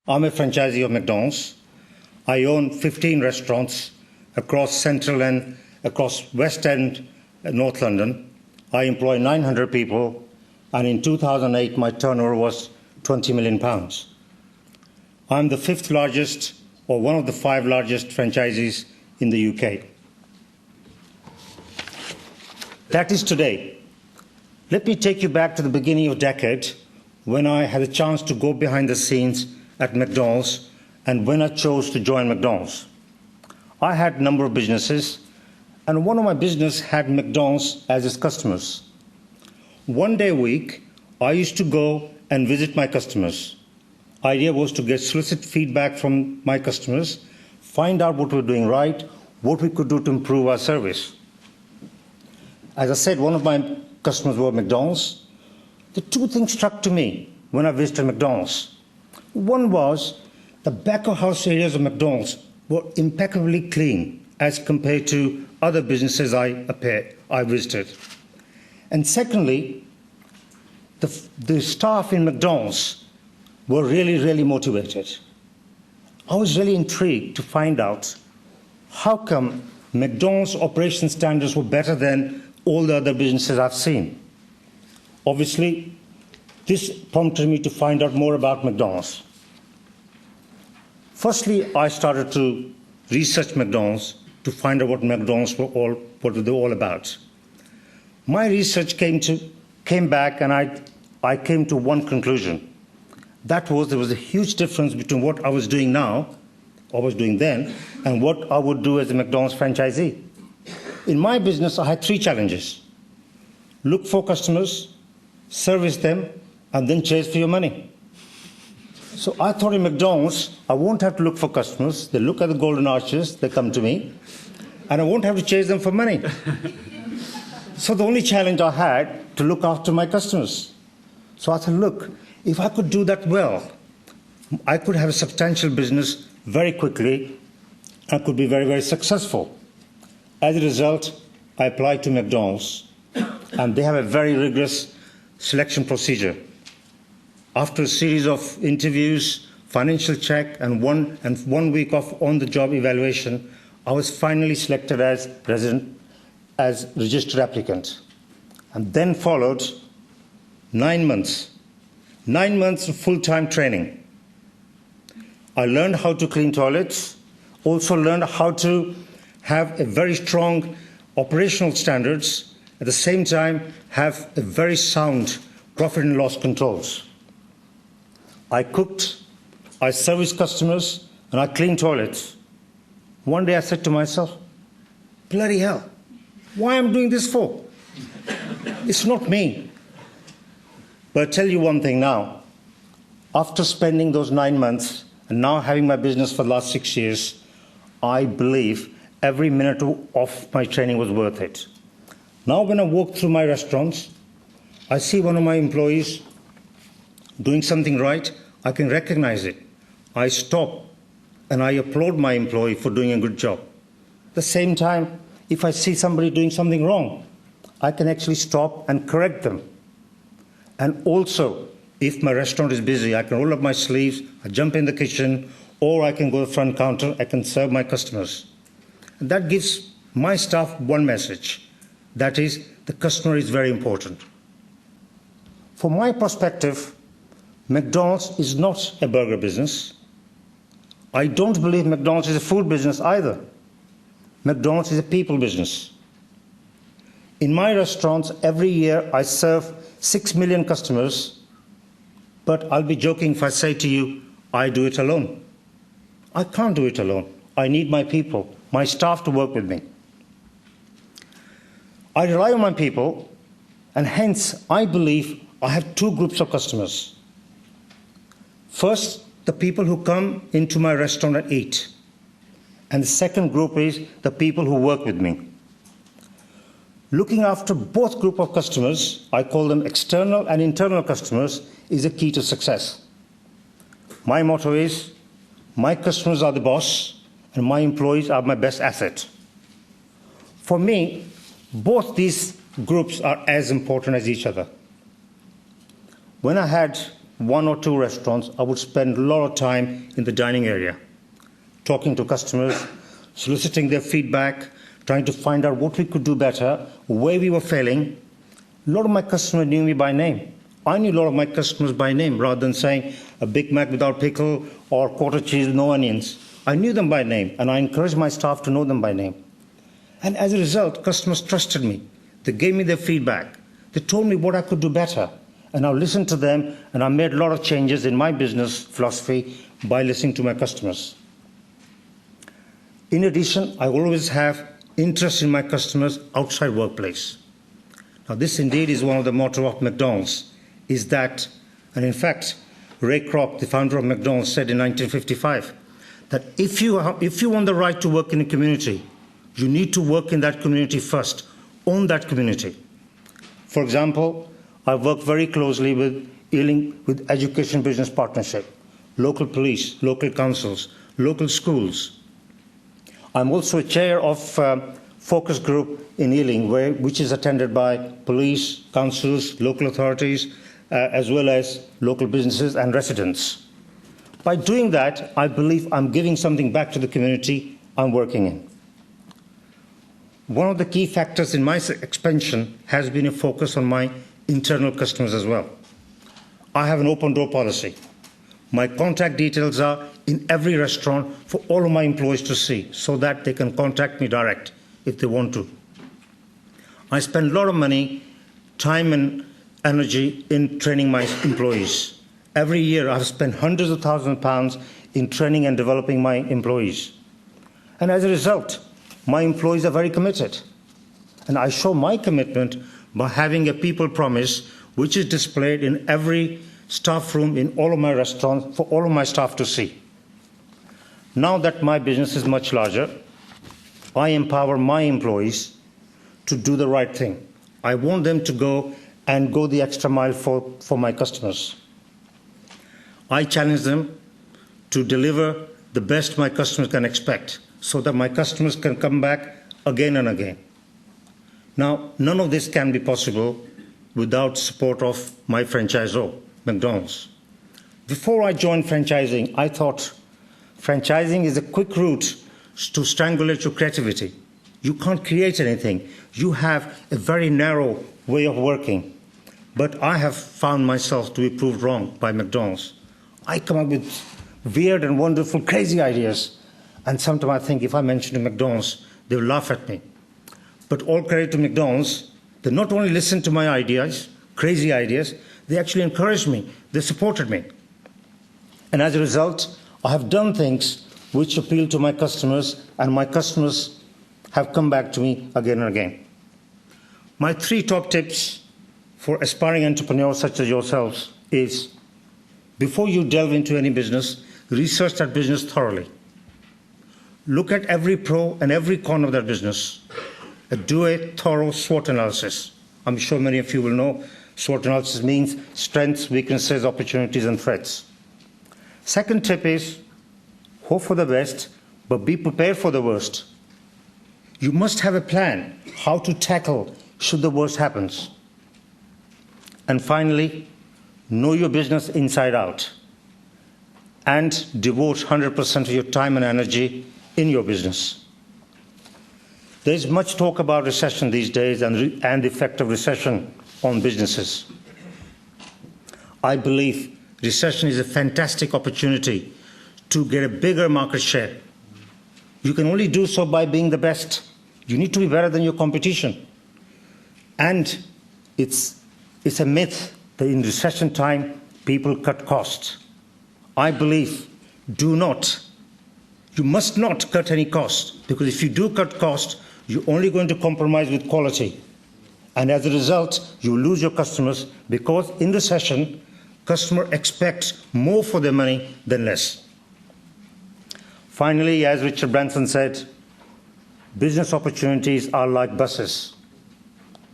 I'm a franchisee of McDonald's. I own 15 restaurants across Central and across West End, North London. I employ 900 people, and in 2008, my turnover was £20 million. I'm the fifth largest, or one of the five largest franchisees in the UK. That is today. Let me take you back to the beginning of the decade when I had a chance to go behind the scenes at McDonald's and when I chose to join McDonald's. I had a number of businesses, and one of my businesses had McDonald's as its customers. One day a week, I used to go and visit my customers. The idea was to get solicit feedback from my customers, find out what we're doing right, what we could do to improve our service. As I said, one of my customers were McDonald's. The two things struck to me when I visited McDonald's. One was the back of house areas of McDonald's were impeccably clean as compared to other businesses I visited. And secondly, the staff in McDonald's were really motivated. I was really intrigued to find out how come McDonald's operation standards were better than all the other businesses I've seen. Obviously, this prompted me to find out more about McDonald's. Firstly, I started to research McDonald's to find out what McDonald's were all about. My research came back, and I came to one conclusion. That was there was a huge difference between what I was doing now, or was doing then, and what I would do as a McDonald's franchisee. In my business, I had three challenges: look for customers, service them, and then chase for your money. So I thought in McDonald's, I won't have to look for customers. They look at the golden arches, they come to me, and I won't have to chase them for money. So the only challenge I had to look after my customers. So I thought, look, if I could do that well, I could have a substantial business very quickly and could be very successful. As a result, I applied to McDonald's, and they have a very rigorous selection procedure. After a series of interviews, financial check, and one week of on-the-job evaluation, I was finally selected as registered applicant. And then followed 9 months. 9 months of full-time training. I learned how to clean toilets, also learned how to have a very strong operational standards, at the same time have a very sound profit and loss controls. I cooked, I serviced customers, and I cleaned toilets. One day I said to myself, bloody hell, why am I doing this for? It's not me. But I'll tell you one thing now. After spending those 9 months and now having my business for the last 6 years, I believe every minute of my training was worth it. Now when I walk through my restaurants, I see one of my employees doing something right, I can recognize it. I stop and I applaud my employee for doing a good job. At the same time, if I see somebody doing something wrong, I can actually stop and correct them. And also, if my restaurant is busy, I can roll up my sleeves, I jump in the kitchen, or I can go to the front counter, I can serve my customers. And that gives my staff one message. That is, the customer is very important. From my perspective, McDonald's is not a burger business. I don't believe McDonald's is a food business either. McDonald's is a people business. In my restaurants, every year I serve 6 million customers, but I'll be joking if I say to you, I do it alone. I can't do it alone. I need my people, my staff to work with me. I rely on my people, and hence I believe I have two groups of customers. First, the people who come into my restaurant and eat. And the second group is the people who work with me. Looking after both groups of customers, I call them external and internal customers, is a key to success. My motto is, my customers are the boss and my employees are my best asset. For me, both these groups are as important as each other. When I had 1 or 2 restaurants, I would spend a lot of time in the dining area, talking to customers, soliciting their feedback, trying to find out what we could do better, where we were failing. A lot of my customers knew me by name. I knew a lot of my customers by name, rather than saying a Big Mac without pickle or quarter cheese with no onions. I knew them by name, and I encouraged my staff to know them by name. And as a result, customers trusted me. They gave me their feedback. They told me what I could do better. And I listened to them, and I made a lot of changes in my business philosophy by listening to my customers. In addition, I always have interest in my customers outside workplace. Now, this indeed is one of the motto of McDonald's, is that, and in fact, Ray Kroc, the founder of McDonald's, said in 1955 that if you want the right to work in a community, you need to work in that community first, own that community. For example, I work very closely with Education Business Partnership, local police, local councils, local schools. I'm also a chair of focus group in Ealing, which is attended by police, councils, local authorities, as well as local businesses and residents. By doing that, I believe I'm giving something back to the community I'm working in. One of the key factors in my expansion has been a focus on my internal customers as well. I have an open door policy. My contact details are in every restaurant for all of my employees to see, so that they can contact me direct if they want to. I spend a lot of money, time and energy in training my employees. Every year I've spent hundreds of thousands of pounds in training and developing my employees. And as a result, my employees are very committed. And I show my commitment by having a people promise, which is displayed in every staff room in all of my restaurants for all of my staff to see. Now that my business is much larger, I empower my employees to do the right thing. I want them to go the extra mile for my customers. I challenge them to deliver the best my customers can expect, so that my customers can come back again and again. Now, none of this can be possible without support of my franchisor, McDonald's. Before I joined franchising, I thought franchising is a quick route to strangulate your creativity. You can't create anything. You have a very narrow way of working. But I have found myself to be proved wrong by McDonald's. I come up with weird and wonderful, crazy ideas. And sometimes I think if I mention to McDonald's, they will laugh at me. But all credit to McDonald's, they not only listened to my ideas, crazy ideas, they actually encouraged me. They supported me. And as a result, I have done things which appeal to my customers, and my customers have come back to me again and again. My 3 top tips for aspiring entrepreneurs such as yourselves is, before you delve into any business, research that business thoroughly. Look at every pro and every con of that business. Do a thorough SWOT analysis. I'm sure many of you will know SWOT analysis means strengths, weaknesses, opportunities, and threats. Second tip is, hope for the best, but be prepared for the worst. You must have a plan how to tackle should the worst happens. And finally, know your business inside out and devote 100% of your time and energy in your business. There is much talk about recession these days and the effect of recession on businesses. I believe recession is a fantastic opportunity to get a bigger market share. You can only do so by being the best. You need to be better than your competition. And it's a myth that in recession time, people cut costs. I believe you must not cut any costs, because if you do cut costs, you're only going to compromise with quality. And as a result, you lose your customers, because in recession, customer expects more for their money than less. Finally, as Richard Branson said, business opportunities are like buses.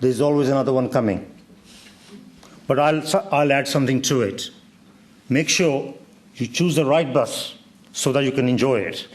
There's always another one coming. But I'll add something to it. Make sure you choose the right bus so that you can enjoy it.